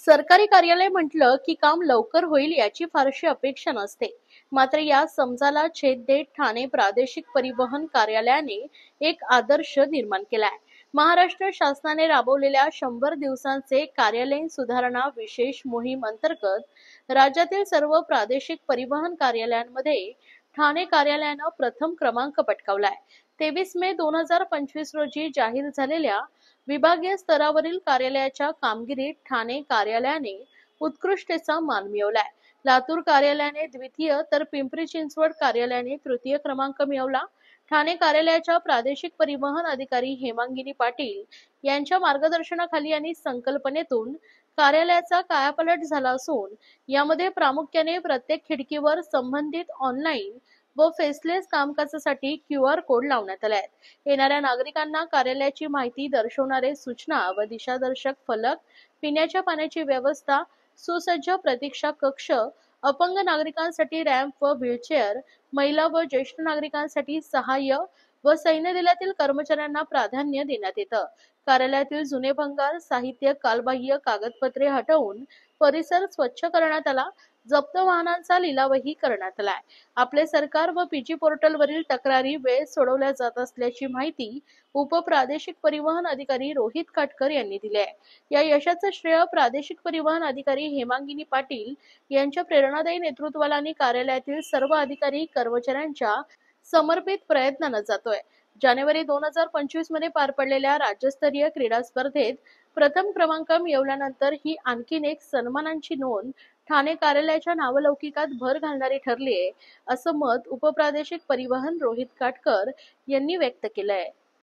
सरकारी कार्यालय म्हटलं की काम लवकर होईल याची फारशी अपेक्षा नसते. मात्र या समजाला छेद देत ठाणे प्रादेशिक परिवहन कार्यालयाने एक आदर्श निर्माण केलाय. महाराष्ट्र शासनाने राबवलेल्या 100 दिवसांचे कार्यालयीन सुधारणा विशेष मोहीम अंतर्गत राज्यातील सर्व प्रादेशिक परिवहन कार्यालयांमध्ये ठाणे कार्यालयानं प्रथम क्रमांक पटकावलाय. 23 मे 2025 रोजी जाहीर झालेल्या विभागीय स्तरावरील कार्यालयाच्या कामगिरीत ठाणे कार्यालयाने उत्कृष्टतेचा मान मिळवलाय. लातूर कार्यालयाने द्वितीय तर पिंपरी चिंचवड कार्यालयाने तृतीय क्रमांक मिळवला. ठाणे कार्यालयाच्या प्रादेशिक परिवहन अधिकारी हेमांगिनी पाटील यांच्या मार्गदर्शनाखाली आणि संकल्पनेतून कार्यालयाचा कायापालट झाला असून यामध्ये प्रामुख्याने प्रत्येक खिडकीवर संबंधित ऑनलाईन व फेसलेस कामकाजासाठी QR कोड लावण्यात आले आहेत. येणाऱ्या नागरिकांना कार्यालयाची माहिती दर्शवणारे सूचना व दिशादर्शक फलक, पिण्याच्या पाण्याची व्यवस्था, सुसज्ज प्रतीक्षा कक्ष, अपंग नागरिकांसाठी रॅम्प व व्हीलचेअर, महिला व ज्येष्ठ नागरिकांसाठी सहाय्य व सैन्य दलातील कर्मचाऱ्यांना प्राधान्य देण्यात येतं. कार्यालयातील जुने भंगार साहित्य, कालबाह्य कागदपत्रे हटवून परिसर स्वच्छ करण्यात आला. जप्त वाहनांचा लिलावही करण्यात आलाय. आपले सरकार व PG पोर्टलवरील तक्रारी वेळेत सोडवल्या जात असल्याची माहिती उपप्रादेशिक परिवहन अधिकारी रोहित काटकर यांनी दिली आहे. या यशाचं श्रेय प्रादेशिक परिवहन अधिकारी हेमांगिनी पाटील यांच्या प्रेरणादायी नेतृत्वाला आणि कार्यालयातील सर्व अधिकारी कर्मचाऱ्यांच्या समर्पित प्रयत्नांना जातोय. जानेवारी 2025 मध्ये पार पडलेल्या राज्यस्तरीय क्रीडा स्पर्धेत प्रथम क्रमांक मिळवल्यानंतर ही आणखीन एक सन्मानांची नोंद ठाणे कार्यालयाच्या नावलौकिकात भर घालणारी ठरली आहे, असं मत उपप्रादेशिक परिवहन रोहित काटकर यांनी व्यक्त केलंय.